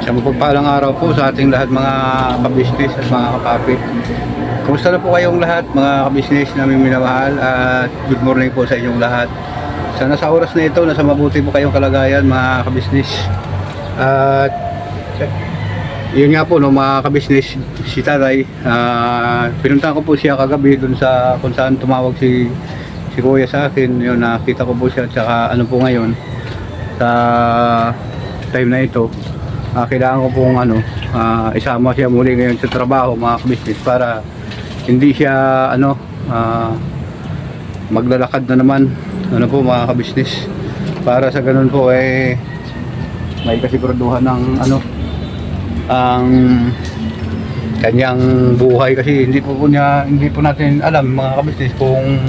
Sa mapagpalang araw po sa ating lahat mga kabisnes at mga kapapit. Kumusta na po kayong lahat mga kabisnes namin minamahal at good morning po sa inyong lahat. Sana sa oras na ito nasa mabuti po kayong kalagayan mga kabisnes. At yun nga po no mga kabisnes, si Tatay, pinuntahan ko po siya kagabi dun sa kung saan tumawag si Kuya sa akin. Yun, nakita ko po siya at saka ano po ngayon sa time na ito. Kailangan ko pong isama siya muli ngayon sa trabaho mga kabisnes para hindi siya maglalakad na naman po mga kabisnes, para sa ganun po may kasiguraduhan ng ang kanyang buhay, kasi hindi po natin alam mga kabisnes kung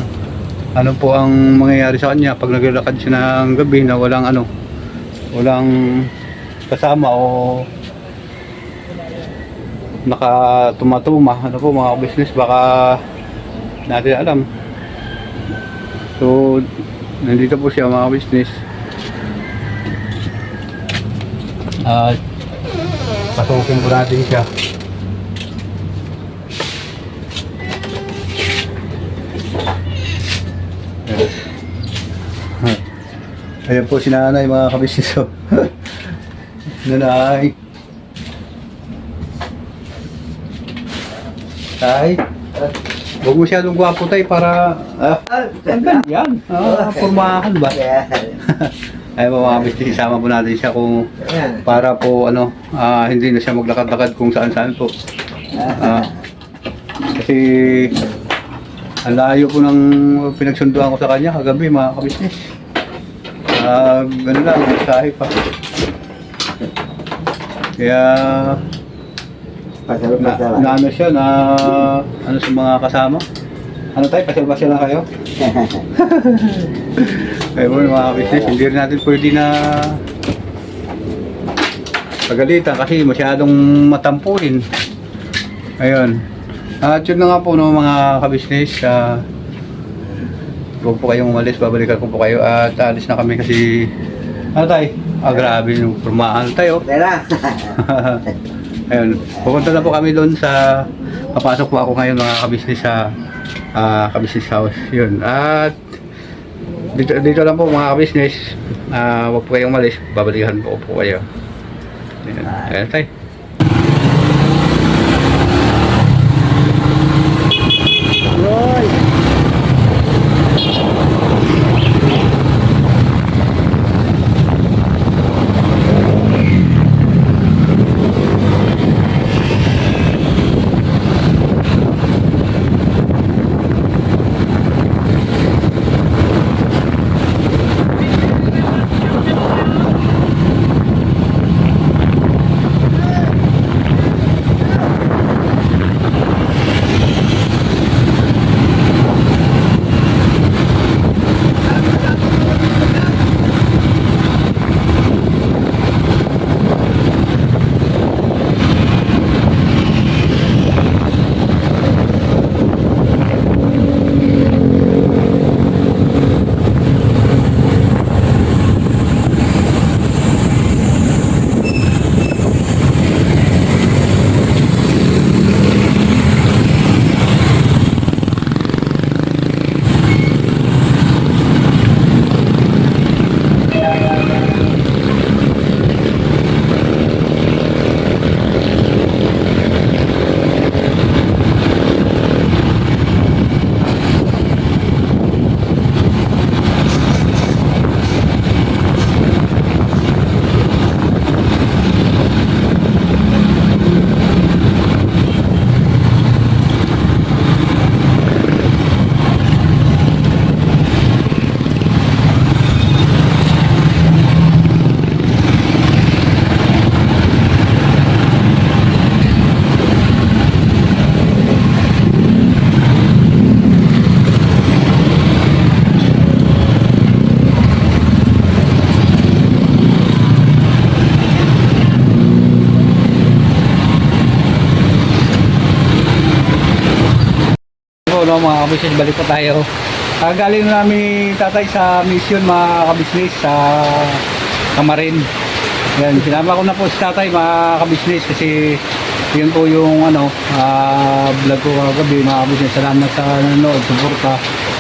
ano po ang mangyayari sa kanya pag naglalakad siya ng gabi na walang kasama o nakatumatuma po mga business, baka natin alam. So nandito po siya mga business at pasukin po natin siya. Ayan po si nanay mga kabisnes. Nanay. Tay. Huwag masyadong gwapo tay para yan. Formahan ba? Ay mga kabisnes, isama po natin siya kung para po hindi na siya maglakad-lakad kung saan-saan po. Kasi ang layo po ng pinagsunduan ko sa kanya kagabi mga kabisnes. Gano'n lang, mensahe pa. Kaya na siya na sa mga kasama. Ano tayo, pasal-pasal lang kayo? Kaya po mga kabisnes, hindi rin natin pwede na pagalitan kasi masyadong matampuhin. Ayun. At yun na nga po no, mga kabisnes, huwag po kayong umalis, babalikan ko po kayo at alis na kami kasi tayo? Grabe yung formahan tayo. Ayun, pupunta na po kami doon sa papasok po ako ngayon mga kabisnes sa kabisnes house. Yun. At dito lang po mga kabisnes, huwag po kayong umalis, babalikan po kayo. Ayun tayo. no, mga kabisnes, balik po tayo. Galing namin tatay sa mission mga kabisnes sa Kamarin. Yan, sinama ko na po si tatay mga kabisnes kasi yun po yung vlog ko kagabi mga kabisnes. Salamat sa nanonood, suporta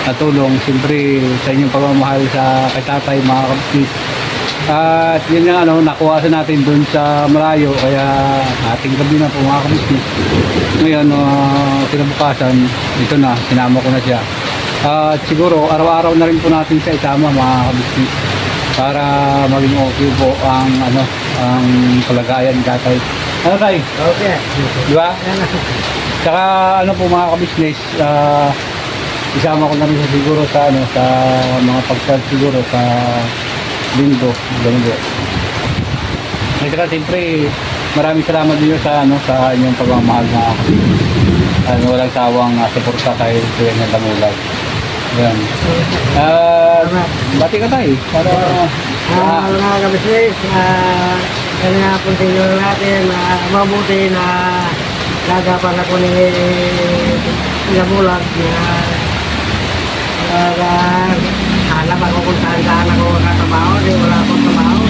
at tulong. Siyempre sa inyong pagmamahal sa kay tatay mga kabisnes. At yun nga nakuha natin dun sa malayo kaya ating gabi na po mga kabisnes. Ngayon kinabukasan ito na, sinama ko na siya. At siguro araw-araw na rin po natin siya isama mga kabisnes para maging okay po ang ang kalagayan ni tatay. Ano tay? Okay. Di ba? Saka po mga kabisnes, isama ko na rin siya siguro sa sa mga pag-start siguro sa linggo, ganun. At saka siyempre maraming salamat din sa sa inyong pagmamahal na walang sawang suporta kay Kuya ng Damulag. Yan. Bati ka tayo para Mga kabisnes, kaya nga continue natin mabuti na gagapan ako ni Damulag na hanap ako kung saan ako nakatrabaho, di wala akong trabaho.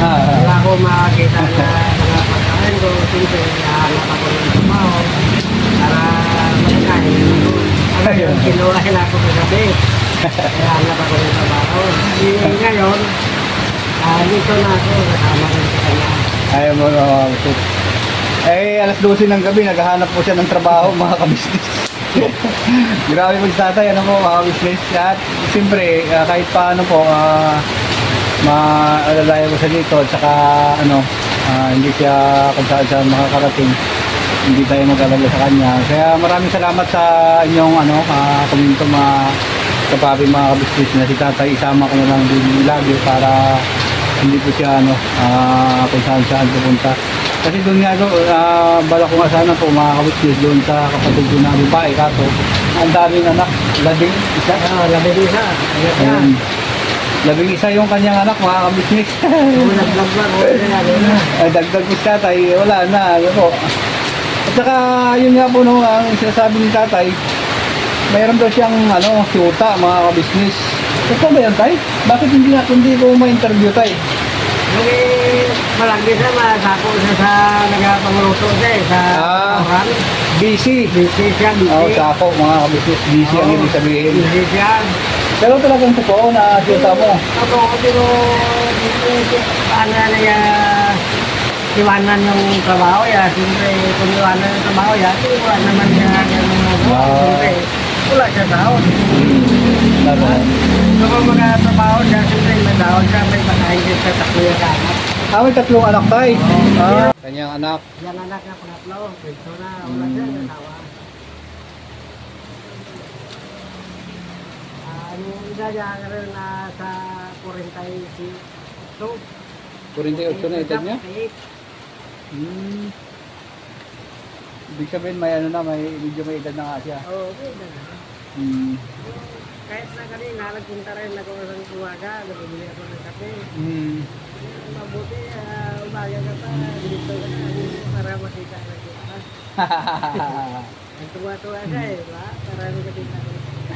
Wala akong makakita na mga pagkain ko, siyempre hanap ako ng trabaho para magkain ako. Ngayon, kinuha ako sa gabi. Kaya hanap ako ng trabaho. Ngayon, dito na ako, kasama rin sa kanya. ayaw mo alas 12 ng gabi naghahanap po siya ng trabaho mga kabisnes. Grabe po si tatay po mga kabisnes. At siyempre kahit paano po maalalayo ko siya dito at saka hindi siya kung saan siya makakarating, hindi tayo mag-alala sa kanya. Kaya maraming salamat sa inyong komento mga kapapi mga kabisnes na si tatay isama ko na lang din lagi para hindi po siya kung saan pupunta. Kasi doon nga bala ko nga sana po mga kabisnes doon sa kapatid ko na babae kaso ang daming anak, 11 isa. 11 isa. Ayun. 11 yung kanyang anak mga kabisnes. Dagdag po si tatay, wala na po. At saka yun nga po ang sinasabi ni tatay, mayroon daw siyang syuta mga kabisnes. Ito ba yan tay? Bakit hindi ko ma-interview tay? Malagi siya, masako siya sa nagpangluto siya sa restaurant. Busy. Busy siya, busy. Oo, sako mga kabisnes, busy ang ibig sabihin. Busy siya. Pero talagang totoo na syuta mo. Ako, pero paano na iwanan yung trabaho ya. Siyempre, kung iwanan yung trabaho ya, iwanan naman siya ng mga siyempre, wala siya sahod. Kung mga trabaho siya, siyempre may sahod siya, may pakain siya sa takuya ka anak. May 3 anak tay. Kanyang anak. Yan anak na pangatlo, ito na, wala siya, natawa. Yung isa niya rin sa 48. 48 na edad niya? Ibig sabihin may medyo may edad na nga siya. Oo, okay na. Kahit na kanina, nagpunta rin ako ng uwaga, nabibili ako ng kape. Mabuti, umaga ka pa, dito ka na, para makita na kita. Nagtuwa-tuwa siya ba? Para makita na kita.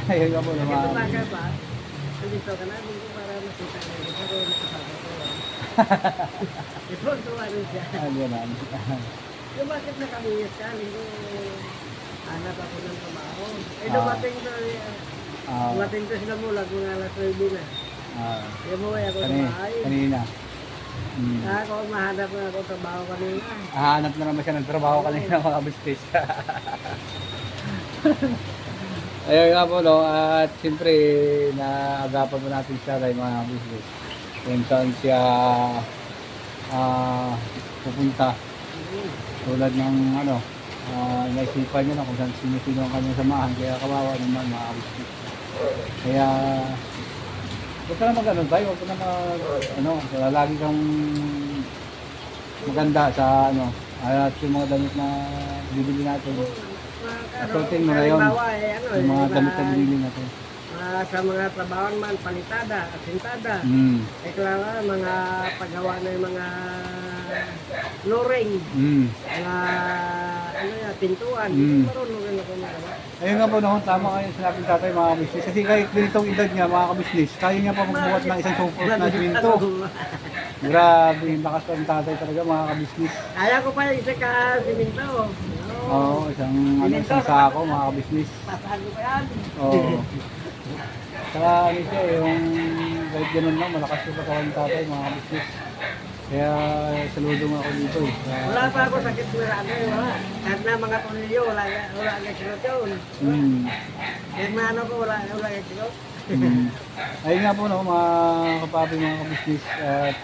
Ayun nga po Kasi naman. umaga pa, dito ka na, dito para makita na kita. Pero nakasama ko. Ito, tuwa rin siya. Ano yan? Yung bakit nakamiyas ka, linggo, hanap ako ng trabaho. Dumating to sila mula kung alas 9 na. Umuwi ako sa bahay. Kanina. Ako, mahanap na ako trabaho kanina. Hanap na naman siya ng trabaho kanina mga kabisnes. Ayun nga po at siyempre naagapan po natin siya kay mga kabisnes. Kung saan siya pupunta. Tulad ng naisipan niya kung saan sino ang kanyang samahan, kaya kawawa naman mga kabisnes. Kaya huwag ka na tayo, huwag ka na lagi kang maganda sa at yung mga damit na bibili natin. Asultin mo na yun, yung mga damit na bibili natin. Sa mga trabaho man, palitada at sintada. Kailangan mga paggawa na yung mga flooring, mga pintuan. Marunong rin ako magawa. Ayun nga po, no, tama kayo sinabi ng tatay mga kabisnes. Kasi kahit ganitong edad niya mga kabisnes, kaya niya pa magbuhat ng isang support na siminto. Grabe, yung lakas ng tatay talaga mga kabisnes. Kaya ko pa yung isa ka siminto. Oo, isang sako mga kabisnes. Pasahan ko pa yan. Oo. Saka ano siya, yung kahit ganun lang, malakas yung katawan ng tatay mga kabisnes. Kaya saludo nga ako dito eh. Wala pa ako sakit na ano eh, wala. Kahit na mga tonilyo, wala nga silot yun. Kahit na ano ko, wala nga silot. Ayun nga po no, mga kapapi, mga kabisnes. At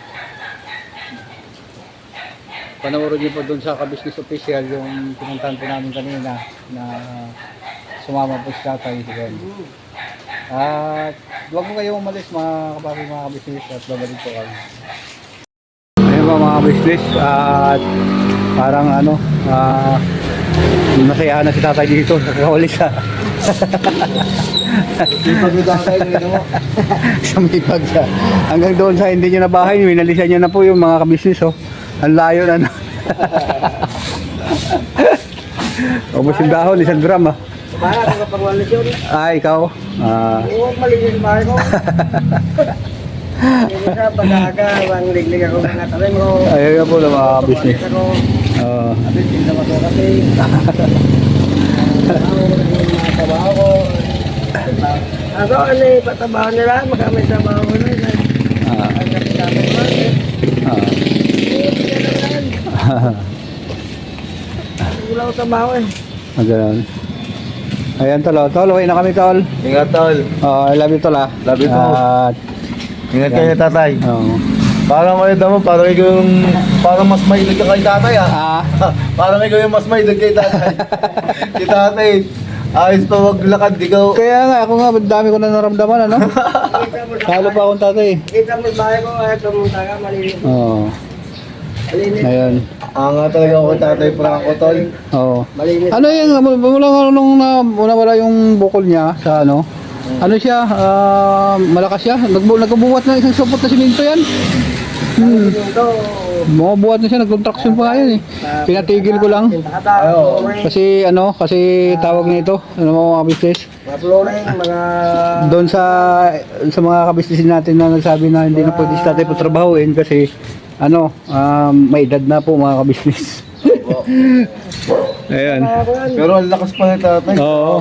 panoorin niyo po doon sa kabisnes official yung pinuntahan po namin kanina na sumama po si tatay. At huwag po kayong umalis mga kapapi, mga kabisnes, at babalik po kami. Ayun po mga kabisnes, at parang ano, masaya na si tatay dito sa kawalis ha. Sa Mipag siya. Hanggang doon sa hindi nyo na bahay, minalisan nyo na po yung mga kabisnes. Oh. Ang layo na. Ubus yung dahon, isang drum ah. Para ako kapag walis yun. Ikaw? Oo, malinis bahay ko. Hindi sa pag-aga, ang liglig ako mga talim ko. Ayun nga po na mga kabisnes. At hindi na mato kasi. Trabaho ko. Ako, ano yung patabaho nila, makamay trabaho ko na. Ang kapitapin ko. Wala ko trabaho eh. Ganun. Ayan tol, tol, uwi na kami tol. Ingat tol. I love you tol ah. Love you too. At Ingat kayo tatay. Parang kayo damo, parang mas mahilig ka kay tatay ah. Parang ikaw yung mas mahilig kay tatay. Si tatay, ayos pa maglakad, ikaw. kaya nga, ako nga, dami ko na naramdaman ano. Talo pa akong tatay. Kita mo yung bahay ko, ayaw pumunta ka, malinis. Oo. Malinis. Ayun. Nga talaga ako kay tatay Franco tol. Oo. Malinis. Ano yung, mula nga nung nawala yung bukol niya sa ano, ano siya, malakas siya, nagbubuhat ng isang supot na simento yan. Buhat na siya, nag-contraction pa nga yan eh. Pinatigil ko lang. Kasi ano, kasi tawag nito, ano mga kabisnes? Mga flooring, mga... Doon sa mga kabisnes natin na nagsabi na hindi na pwede si tatay po trabahuin kasi ano, may edad na po mga kabisnes. Ayan. Pero ang lakas pa ni tatay. Oo.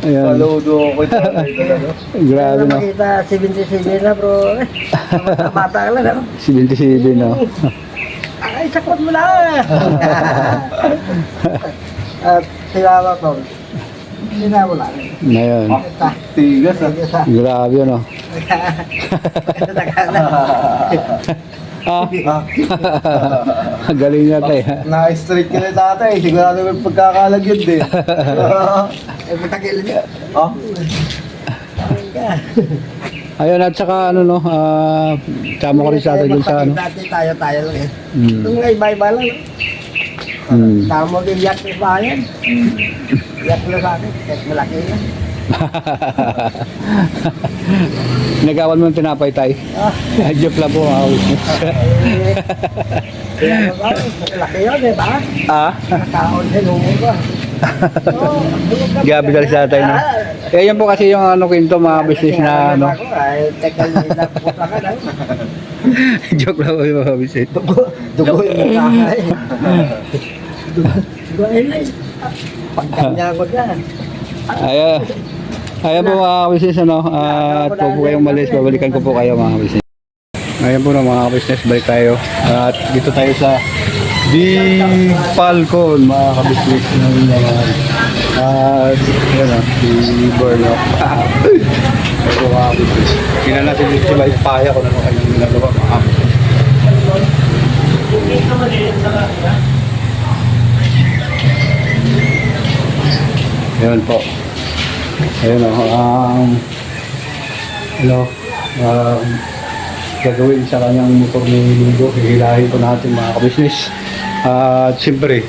Ayan. Saludo ako kay tatay talaga. Grabe na. Makita 77 na bro. Bata ka lang. 77 no. Ay, sakot mo na! At sinama ko. Sinama lang. Ngayon. Tigas ah. Grabe ano. Galing niya tayo. Na-straight ka ni tatay. Sigurado may pagkakalagyod din. Ay, matagil niya. Ah? Ayun at saka ano no, tama ko rin sa atin dun sa ano. Tayo lang eh. Mm. Yung nga iba-iba lang. Tama din yak sa bayan. Yak na sa akin. Yak malaki yan. Nagawan mo ng tinapay tay. Joke lang po mga witness. Malaki yun eh ba? Nakaon sa lungo ko. Gabi talaga sa tayo no. Kaya yan po kasi yung ano kwento mga business na ano. Ay, teka nila po ka na. Joke lang po yung mga business. Dugo yung mukha eh. Dugo yun eh. Pagkanya ko dyan. Ayan po mga business ano. At huwag po kayong malis. Babalikan ko po kayo mga business. Ayan po mga business. Balik tayo. At dito tayo sa di Falcon mga kabisnes at yun o di Burlock ito mga kabisnes tingnan natin dito ba ipaya ko na nung kanyang ginagawa mga kabisnes yun po ayun o gagawin sa kanyang motor ni Ligo hihilahin po natin mga kabisnes. At siyempre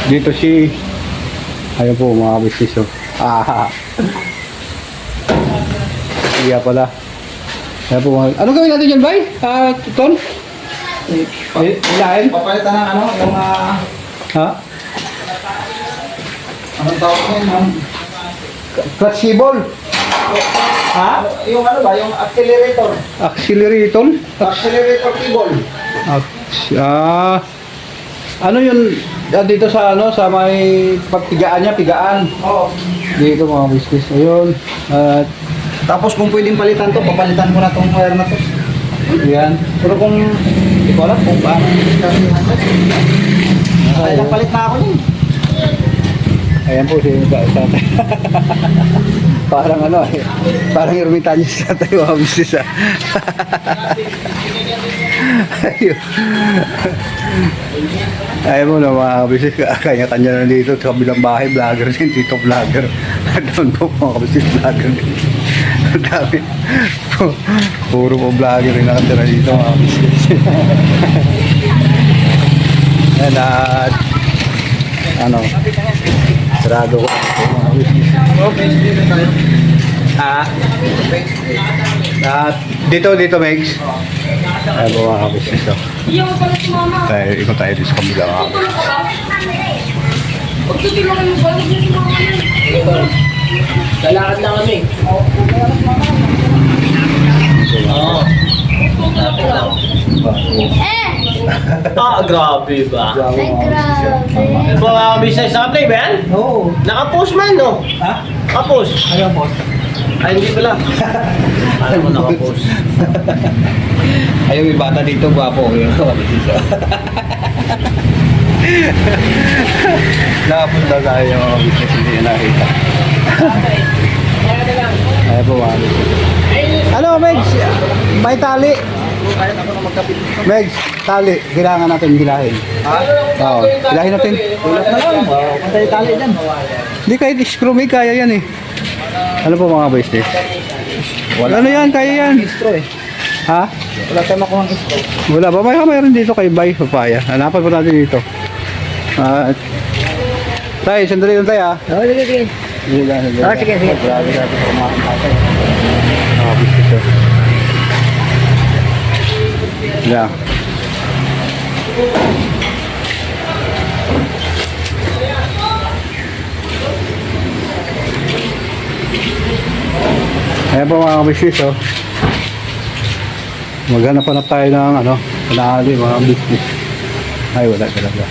dito si ayun po mga kabisnes iya pala ayun po ano gawin natin dyan bay? Ton? Hilahin? Papalitan ng ano, yung ha? Anong tawag niyan? Clutch cable. Ha? Yung ano ba? Yung accelerator. Accelerator. Accelerator cable. Ano yun? Dito sa sa may pagpigaan niya, pigaan. Oo. Dito mga business. Ayun. At Tapos kung pwedeng palitan to, papalitan ko na tong wire na to. yan. Pero kung hindi ko alam kung paano kaya palit na ako yun. Ayan po si tatay. Parang parang ermitanyo si tatay mga business Ayun. Ayaw mo na mga business, kanya-kanya na dito sa kabilang bahay, vlogger din, dito vlogger. Doon po mga business vlogger din. Ang dami. Puro po vlogger yung nakatira dito mga business. Ayan at sarado ko mga business. At dito Megs. Ayan po mga business. Ikot tayo dito sa kabila mga Lalakad lang kami. Grabe ba? Ay, grabe. Mga business na play ba yan? Oo. Naka-post man, no? Ha? Naka-post. Ayaw po. Ay, hindi pala. Alam mo naka-post. Ayaw yung bata dito, gwapo. Nakapunta tayo mga business, hindi na nakita. Ayaw po mga business. Ano, Megs? May tali. Kahit ako na magkapit. Megs, tali. Kailangan natin hilahin. Ha? Oo, hilahin natin. Tulad na lang. Pantay tali dyan. Hindi kahit screw may kaya yan eh. Ano po mga business? Ano yan, kaya yan. Istro eh. Ha? Wala tayo makuha ng istro. Wala ba? Mayroon dito kay Bay Papaya. Hanapan po natin dito. Tay, sandali lang tayo ah. Oo, sige, sige. Sige lang, sandali. Ah, sige, sige. Grabe natin sa mga kapatid. Mga business. Yeah. Ayan po mga business oh. Maghanap-hanap tayo ng panahali mga business. Ay wala talaga.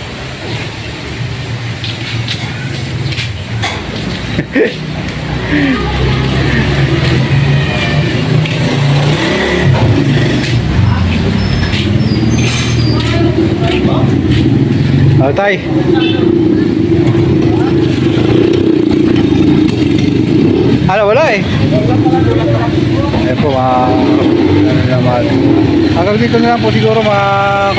Tay. Wala eh. Ayan po naman. Hanggang dito na lang po siguro mga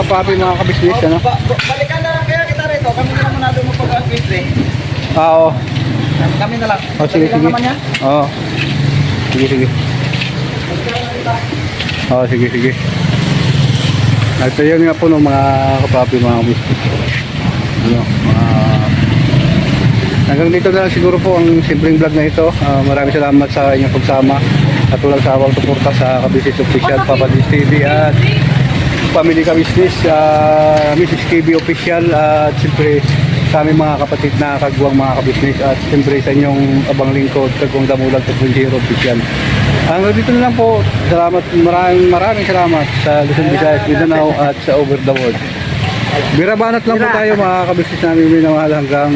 kapapi, mga kabisnes. Balikan na lang kaya kita rito. Kami na lang muna doon magpag-assist eh. Oo. Kami na lang. Sige, Balikan sige. naman niya. Oo. Sige. Oo, sige. At yun nga po ng mga kapapi, mga kabisnes. Hanggang dito na lang siguro po ang simpleng vlog na ito. Maraming salamat sa inyong pagsama at walang sawang suporta sa Kabisnes Official, Papa Dins TV at Family Kabisnes, Mrs. KB Official at siyempre sa aming mga kapatid na kagwang mga kabisnes at siyempre sa inyong abang lingkod, Kagwang Damulag 2.0 Official. Hanggang dito na lang po. Salamat, maraming salamat sa Luzon, Visayas, Mindanao at sa over the world. Birabanat lang po tayo mga kabisnes namin minamahal hanggang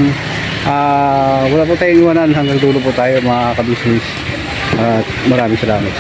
wala po tayong iwanan hanggang dulo po tayo mga kabisnes at maraming salamat.